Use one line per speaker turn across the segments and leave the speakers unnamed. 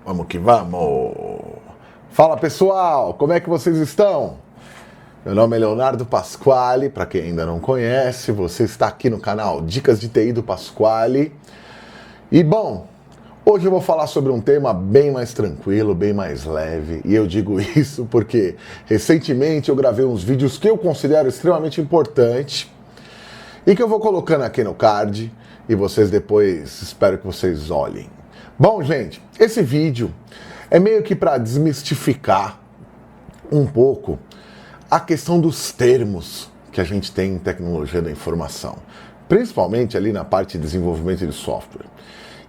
Vamos que vamos! Fala pessoal, como é que vocês estão? Meu nome é Leonardo Pasquale, para quem ainda não conhece, você está aqui no canal Dicas de TI do Pasquale. E bom, hoje eu vou falar sobre um tema bem mais tranquilo, bem mais leve, e eu digo isso porque recentemente eu gravei uns vídeos que eu considero extremamente importantes e que eu vou colocando aqui no card e vocês depois, espero que vocês olhem. Bom, gente, esse vídeo é meio que para desmistificar um pouco a questão dos termos que a gente tem em tecnologia da informação, principalmente ali na parte de desenvolvimento de software.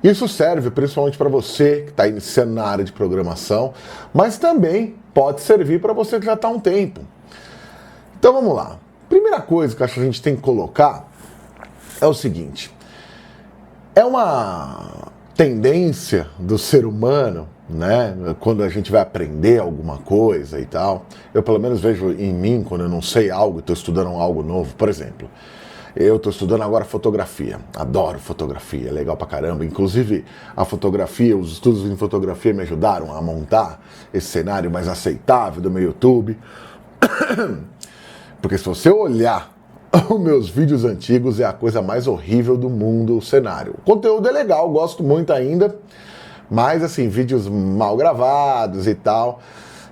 Isso serve principalmente para você que está iniciando na área de programação, mas também pode servir para você que já está há um tempo. Então vamos lá. Primeira coisa que eu acho que a gente tem que colocar é o seguinte: é uma tendência do ser humano, né, quando a gente vai aprender alguma coisa e tal, eu pelo menos vejo em mim, quando eu não sei algo e estou estudando algo novo, por exemplo, eu estou estudando agora fotografia, adoro fotografia, é legal pra caramba, inclusive a fotografia, os estudos em fotografia me ajudaram a montar esse cenário mais aceitável do meu YouTube, porque se você olhar os meus vídeos antigos é a coisa mais horrível do mundo, o cenário. O conteúdo é legal, gosto muito ainda, mas assim, vídeos mal gravados e tal.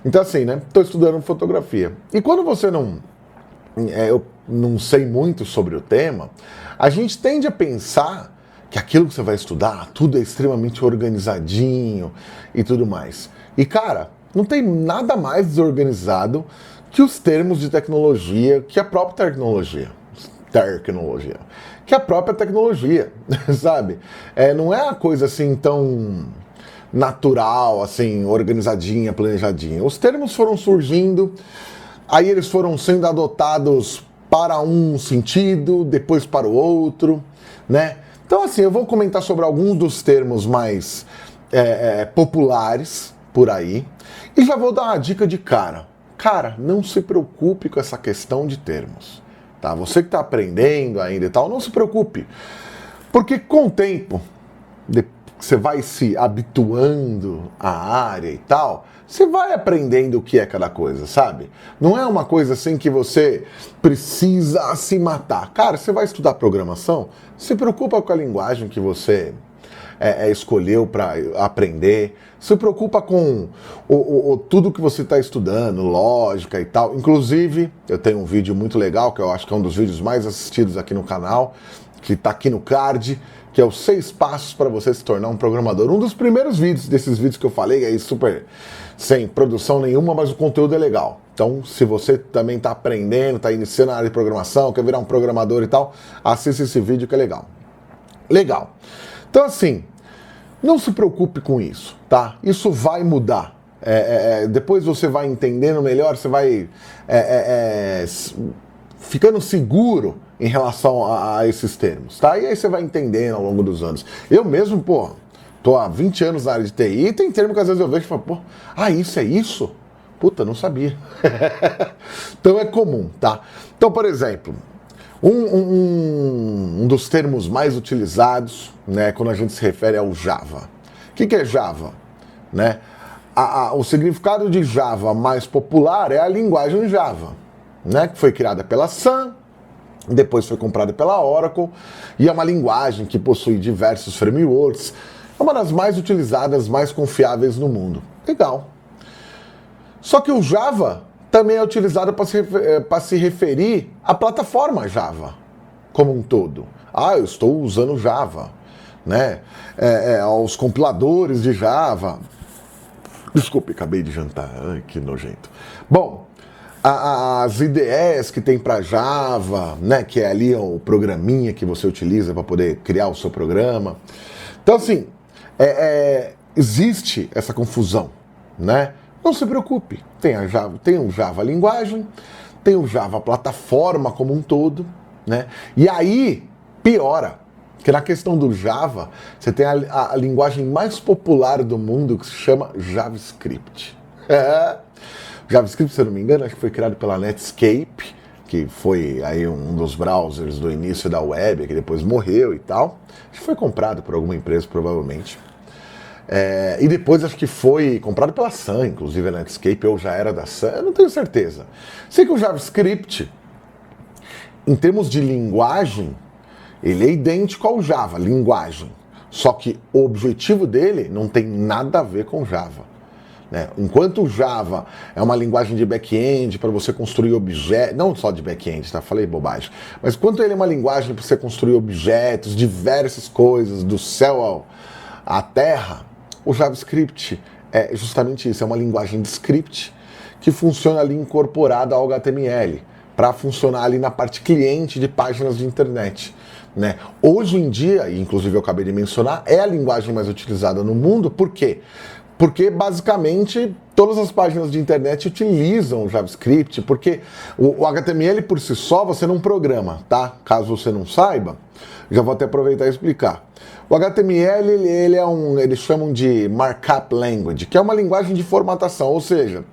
Então assim, né, tô estudando fotografia. E quando você eu não sei muito sobre o tema, a gente tende a pensar que aquilo que você vai estudar, tudo é extremamente organizadinho e tudo mais. E cara, não tem nada mais desorganizado que os termos de tecnologia, que a própria tecnologia, que a própria tecnologia, sabe? Não é uma coisa assim tão natural, assim, organizadinha, planejadinha. Os termos foram surgindo, aí eles foram sendo adotados para um sentido, depois para o outro, né? Então assim, eu vou comentar sobre alguns dos termos mais populares por aí, e já vou dar uma dica de cara. Cara, não se preocupe com essa questão de termos, tá? Você que está aprendendo ainda e tal, não se preocupe, porque com o tempo, você vai se habituando à área e tal, você vai aprendendo o que é cada coisa, sabe? Não é uma coisa assim que você precisa se matar. Cara, você vai estudar programação, se preocupa com a linguagem que você escolheu para aprender, se preocupa com tudo que você está estudando, lógica e tal. Inclusive, eu tenho um vídeo muito legal, que eu acho que é um dos vídeos mais assistidos aqui no canal, que está aqui no card, que é os 6 passos para você se tornar um programador. Um dos primeiros vídeos desses vídeos que eu falei, aí super sem produção nenhuma, mas o conteúdo é legal. Então, se você também está aprendendo, está iniciando a área de programação, quer virar um programador e tal, assista esse vídeo que é legal. Legal. Então, assim, não se preocupe com isso, tá? Isso vai mudar. Depois você vai entendendo melhor, você vai ficando seguro em relação a esses termos, tá? E aí você vai entendendo ao longo dos anos. Eu mesmo, pô, tô há 20 anos na área de TI e tem termo que às vezes eu vejo e falo, pô, isso é isso? Puta, não sabia. Então é comum, tá? Então, por exemplo, um dos termos mais utilizados, né, quando a gente se refere ao Java. O que é Java? Né? O significado de Java mais popular é a linguagem Java, né, que foi criada pela Sun, depois foi comprada pela Oracle, e é uma linguagem que possui diversos frameworks, é uma das mais utilizadas, mais confiáveis no mundo. Legal. Só que o Java também é utilizado para se referir à plataforma Java como um todo. Eu estou usando Java, né? Aos compiladores de Java. Desculpe, acabei de jantar. Ai, que nojento. Bom, as IDEs que tem para Java, né? Que é ali o programinha que você utiliza para poder criar o seu programa. Então, assim, existe essa confusão, né? Não se preocupe, tem o Java linguagem, tem o Java plataforma como um todo, né? E aí piora, que na questão do Java, você tem a linguagem mais popular do mundo que se chama JavaScript. JavaScript, se eu não me engano, acho que foi criado pela Netscape, que foi aí um dos browsers do início da web, que depois morreu e tal. Acho que foi comprado por alguma empresa, provavelmente. E depois acho que foi comprado pela Sun, inclusive a Netscape, ou já era da Sun, eu não tenho certeza. Sei que o JavaScript, em termos de linguagem, ele é idêntico ao Java, linguagem. Só que o objetivo dele não tem nada a ver com Java. Né? Enquanto o Java é uma linguagem de back-end para você construir objetos, não só de back-end, tá? Falei bobagem. Mas enquanto ele é uma linguagem para você construir objetos, diversas coisas, do céu à terra, o JavaScript é justamente isso, é uma linguagem de script que funciona ali incorporada ao HTML, para funcionar ali na parte cliente de páginas de internet. Né? Hoje em dia, e inclusive eu acabei de mencionar, é a linguagem mais utilizada no mundo, por quê? Porque basicamente todas as páginas de internet utilizam o JavaScript, porque o HTML por si só você não programa, tá? Caso você não saiba, já vou até aproveitar e explicar. O HTML eles chamam de Markup Language, que é uma linguagem de formatação, ou seja,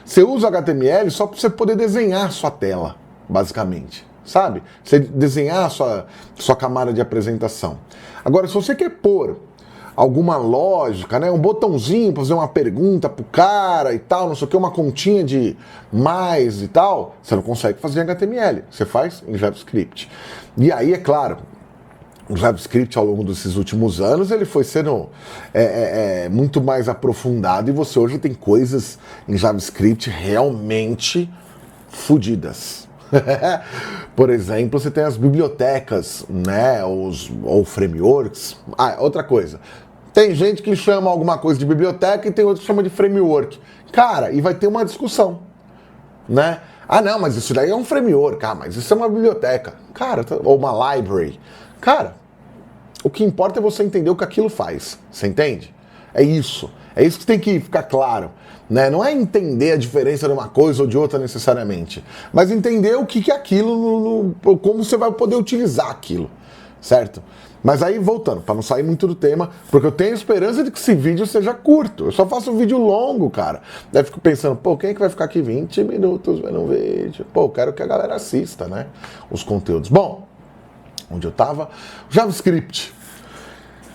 você usa o HTML só para você poder desenhar a sua tela, basicamente, sabe? Você desenhar a sua camada de apresentação. Agora, se você quer pôr alguma lógica, né, um botãozinho para fazer uma pergunta pro cara e tal, não sei o que, uma continha de mais e tal, você não consegue fazer em HTML, você faz em JavaScript. E aí, é claro, o JavaScript ao longo desses últimos anos ele foi sendo muito mais aprofundado e você hoje tem coisas em JavaScript realmente fodidas. Por exemplo, você tem as bibliotecas, né, ou frameworks. Outra coisa, tem gente que chama alguma coisa de biblioteca e tem outro que chama de framework. Cara, e vai ter uma discussão, né? Não, mas isso daí é um framework, mas isso é uma biblioteca. Cara, ou uma library. Cara, o que importa é você entender o que aquilo faz, você entende? É isso que tem que ficar claro. Né? Não é entender a diferença de uma coisa ou de outra necessariamente, mas entender o que é aquilo, como você vai poder utilizar aquilo, certo? Mas aí, voltando, para não sair muito do tema, porque eu tenho esperança de que esse vídeo seja curto. Eu só faço um vídeo longo, cara. Daí fico pensando, quem é que vai ficar aqui 20 minutos vendo um vídeo? Eu quero que a galera assista, né? Os conteúdos. Bom, onde eu tava? JavaScript.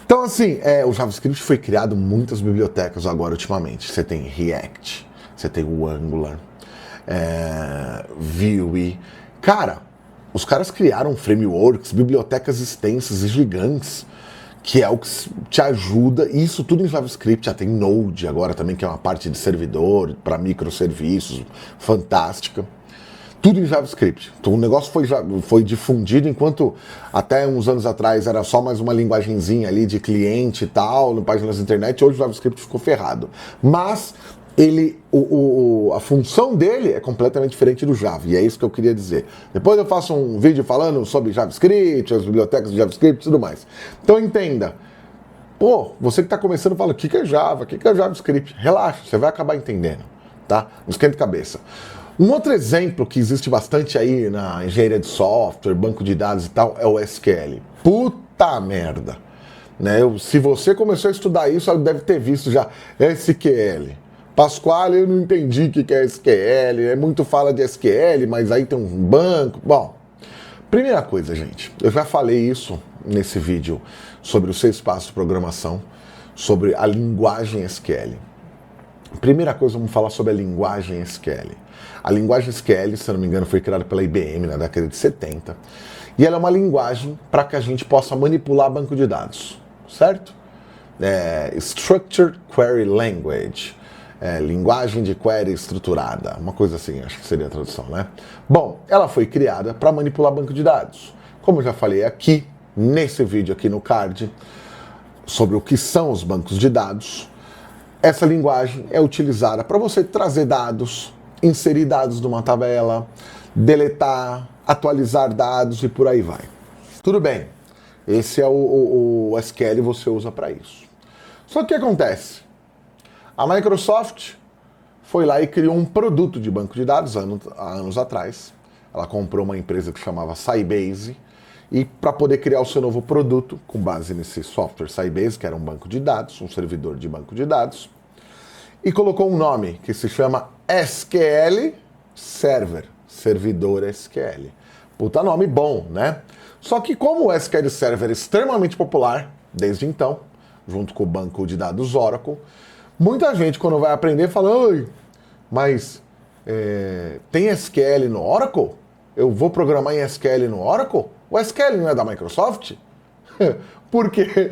Então, assim, o JavaScript foi criado muitas bibliotecas agora ultimamente. Você tem React, você tem o Angular, Vue. Cara, os caras criaram frameworks, bibliotecas extensas e gigantes, que é o que te ajuda. Isso tudo em JavaScript. Já tem Node agora também, que é uma parte de servidor para microserviços, fantástica. Tudo em JavaScript. Então o negócio foi difundido, enquanto até uns anos atrás era só mais uma linguagenzinha ali de cliente e tal, no páginas da internet, hoje o JavaScript ficou ferrado. Mas a função dele é completamente diferente do Java, e é isso que eu queria dizer. Depois eu faço um vídeo falando sobre JavaScript, as bibliotecas de JavaScript e tudo mais. Então entenda. Você que está começando fala, o que é Java? O que é JavaScript? Relaxa, você vai acabar entendendo, tá? Não esquenta a cabeça. Um outro exemplo que existe bastante aí na engenharia de software, banco de dados e tal, é o SQL. Puta merda! Né? Se você começou a estudar isso, deve ter visto já SQL. Pasquale, eu não entendi o que é SQL, muito fala de SQL, mas aí tem um banco. Bom, primeira coisa, gente, eu já falei isso nesse vídeo sobre os 6 passos de programação, sobre a linguagem SQL. Primeira coisa, vamos falar sobre a linguagem SQL. A linguagem SQL, se eu não me engano, foi criada pela IBM na década de 70. E ela é uma linguagem para que a gente possa manipular banco de dados, certo? Structured Query Language. Linguagem de query estruturada. Uma coisa assim, acho que seria a tradução, né? Bom, ela foi criada para manipular banco de dados. Como eu já falei aqui, nesse vídeo aqui no card, sobre o que são os bancos de dados, essa linguagem é utilizada para você trazer dados, inserir dados numa tabela, deletar, atualizar dados e por aí vai. Tudo bem, esse é o SQL, você usa para isso. Só que o que acontece? A Microsoft foi lá e criou um produto de banco de dados há anos atrás. Ela comprou uma empresa que chamava Sybase e para poder criar o seu novo produto, com base nesse software Sybase, que era um banco de dados, um servidor de banco de dados, e colocou um nome que se chama SQL Server, servidor SQL. Puta nome bom, né? Só que como o SQL Server é extremamente popular, desde então, junto com o banco de dados Oracle. Muita gente, quando vai aprender, fala: oi, mas tem SQL no Oracle? Eu vou programar em SQL no Oracle? O SQL não é da Microsoft? Porque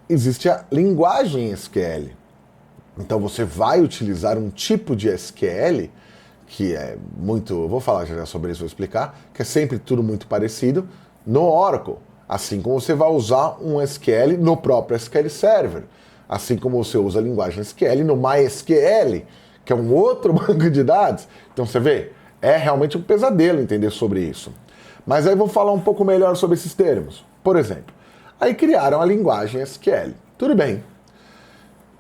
existe a linguagem SQL. Então você vai utilizar um tipo de SQL que é muito... Eu vou falar já sobre isso, vou explicar, que é sempre tudo muito parecido no Oracle. Assim como você vai usar um SQL no próprio SQL Server. Assim como você usa a linguagem SQL no MySQL, que é um outro banco de dados. Então você vê, é realmente um pesadelo entender sobre isso. Mas aí eu vou falar um pouco melhor sobre esses termos. Por exemplo, aí criaram a linguagem SQL. Tudo bem.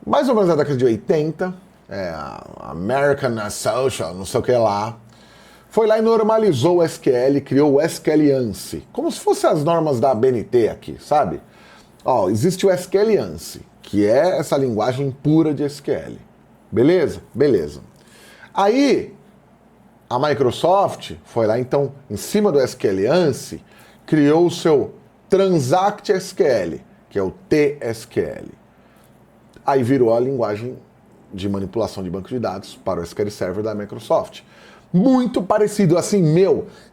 Mais ou menos na década de 80, a American Association, não sei o que lá, foi lá e normalizou o SQL, criou o SQL ANSI, como se fossem as normas da ABNT aqui, sabe? Ó, existe o SQL ANSI, que é essa linguagem pura de SQL. Beleza? Beleza. Aí, a Microsoft foi lá, então, em cima do SQL ANSI, criou o seu Transact SQL, que é o TSQL. Aí virou a linguagem de manipulação de banco de dados para o SQL Server da Microsoft. Muito parecido, assim,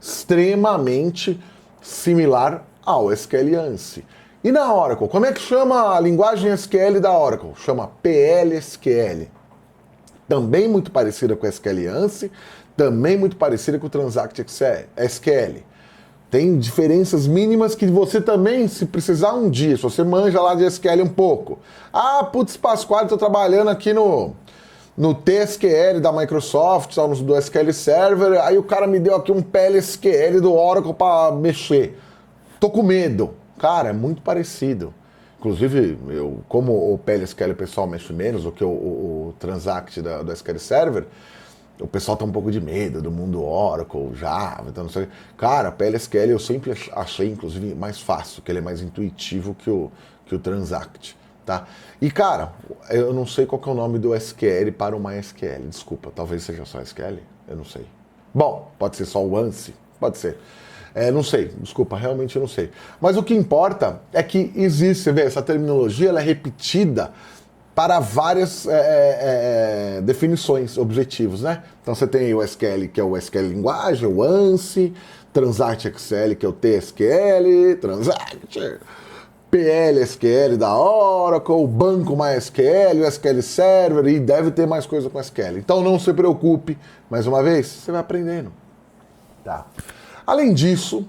extremamente similar ao SQL ANSI. E na Oracle, como é que chama a linguagem SQL da Oracle? Chama PLSQL. Também muito parecida com o SQL ANSI, também muito parecida com o Transact SQL. Tem diferenças mínimas que você também, se precisar um dia, se você manja lá de SQL um pouco. Ah, putz, Pasquale, estou trabalhando aqui no TSQL da Microsoft, do SQL Server, aí o cara me deu aqui um PLSQL do Oracle para mexer. Tô com medo. Cara, é muito parecido. Inclusive, como o PLSQL o pessoal mexe menos do que o Transact do SQL Server, o pessoal tá um pouco de medo do mundo Oracle, Java, então não sei. Cara, PLSQL eu sempre achei, inclusive, mais fácil, que ele é mais intuitivo que o Transact, tá? E, cara, eu não sei qual que é o nome do SQL para o MySQL, desculpa, talvez seja só SQL, eu não sei. Bom, pode ser só o ANSI, pode ser. Não sei, desculpa, realmente eu não sei. Mas o que importa é que existe, você vê, essa terminologia ela é repetida para várias definições, objetivos, né? Então você tem o SQL, que é o SQL linguagem, o ANSI, Transact SQL, que é o TSQL, Transact, PLSQL da Oracle, o Banco MySQL, o SQL Server, e deve ter mais coisa com SQL. Então não se preocupe, mais uma vez, você vai aprendendo. Tá. Além disso,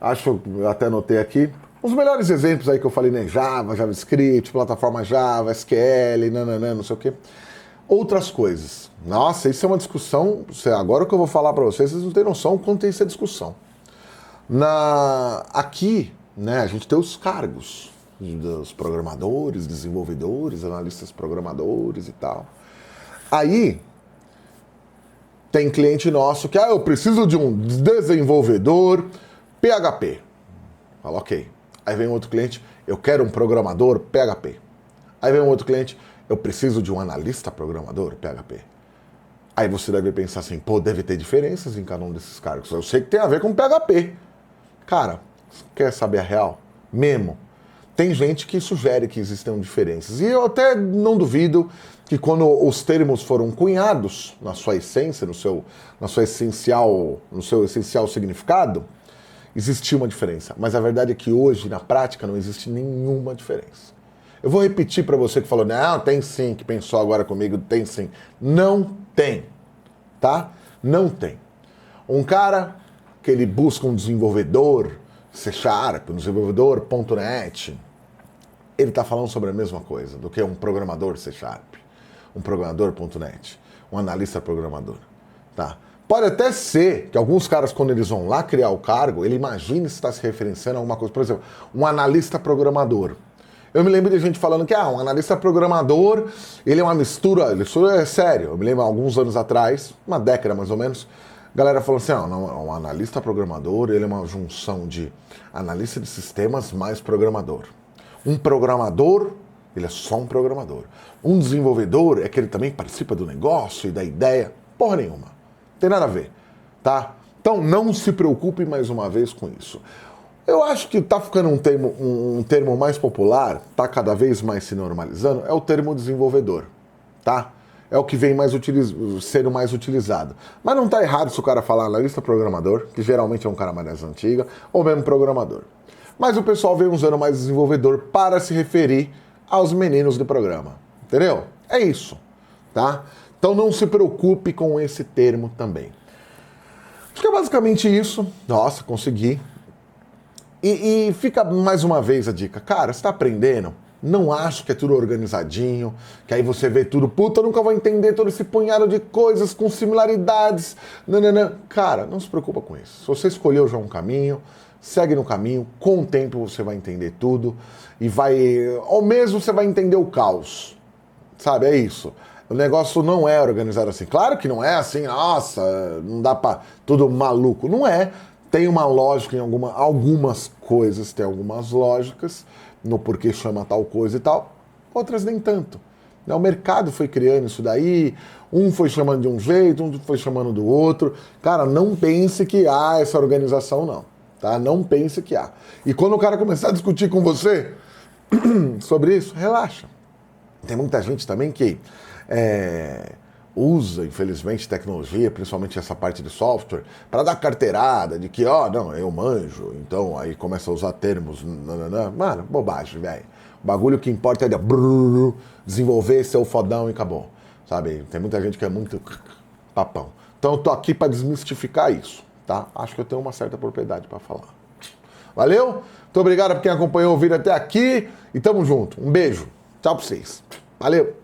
acho que eu até anotei aqui, os melhores exemplos aí que eu falei, né? Java, JavaScript, plataforma Java, SQL, não sei o quê. Outras coisas. Nossa, isso é uma discussão. Agora o que eu vou falar para vocês não têm noção quanto tem essa discussão. Aqui, né, a gente tem os cargos dos programadores, desenvolvedores, analistas programadores e tal. Aí tem cliente nosso que, eu preciso de um desenvolvedor PHP. Fala, ok. Aí vem outro cliente, eu quero um programador PHP. Aí vem um outro cliente, eu preciso de um analista programador PHP. Aí você deve pensar assim, deve ter diferenças em cada um desses cargos. Eu sei que tem a ver com PHP. Cara, quer saber a real? Mesmo. Tem gente que sugere que existem diferenças. E eu até não duvido que quando os termos foram cunhados na sua essência, no seu essencial significado, existia uma diferença, mas a verdade é que hoje, na prática, não existe nenhuma diferença. Eu vou repetir para você que falou, não, tem sim, que pensou agora comigo, tem sim. Não tem, tá? Não tem. Um cara que ele busca um desenvolvedor C#, um desenvolvedor .NET, ele está falando sobre a mesma coisa do que um programador C#, um programador .NET, um analista programador, tá? Pode até ser que alguns caras, quando eles vão lá criar o cargo, ele imagine se está se referenciando a alguma coisa. Por exemplo, um analista programador. Eu me lembro de gente falando que um analista programador, ele é uma mistura, isso é sério. Eu me lembro, alguns anos atrás, uma década mais ou menos, a galera falou assim, não, um analista programador, ele é uma junção de analista de sistemas mais programador. Um programador, ele é só um programador. Um desenvolvedor é que ele também participa do negócio e da ideia. Porra nenhuma. Tem nada a ver, tá? Então não se preocupe mais uma vez com isso. Eu acho que tá ficando um termo mais popular, tá cada vez mais se normalizando, é o termo desenvolvedor, tá? É o que vem sendo mais utilizado. Mas não tá errado se o cara falar analista programador, que geralmente é um cara mais antiga, ou mesmo programador. Mas o pessoal vem usando mais desenvolvedor para se referir aos meninos do programa, entendeu? É isso, tá? Então não se preocupe com esse termo também. Acho que é basicamente isso. Nossa, consegui. E fica mais uma vez a dica. Cara, você tá aprendendo? Não acho que é tudo organizadinho, que aí você vê tudo, puta, eu nunca vou entender todo esse punhado de coisas com similaridades. Nananã. Cara, não se preocupa com isso. Se você escolheu já um caminho, segue no caminho, com o tempo você vai entender tudo e ou mesmo você vai entender o caos. Sabe, é isso. O negócio não é organizado assim. Claro que não é assim, nossa, não dá pra tudo maluco. Não é. Tem uma lógica em algumas coisas, tem algumas lógicas no porquê chama tal coisa e tal, outras nem tanto. O mercado foi criando isso daí, um foi chamando de um jeito, um foi chamando do outro. Cara, não pense que há essa organização, não. Tá? Não pense que há. E quando o cara começar a discutir com você sobre isso, relaxa. Tem muita gente também que usa, infelizmente, tecnologia, principalmente essa parte de software, para dar carteirada de que, não, eu manjo, então aí começa a usar termos, nananã. Mano, bobagem, velho. O bagulho que importa é desenvolver, ser o fodão e acabou, sabe? Tem muita gente que é muito papão. Então eu tô aqui para desmistificar isso, tá? Acho que eu tenho uma certa propriedade para falar. Valeu? Muito obrigado por quem acompanhou o vídeo até aqui e tamo junto. Um beijo. Tchau pra vocês. Valeu!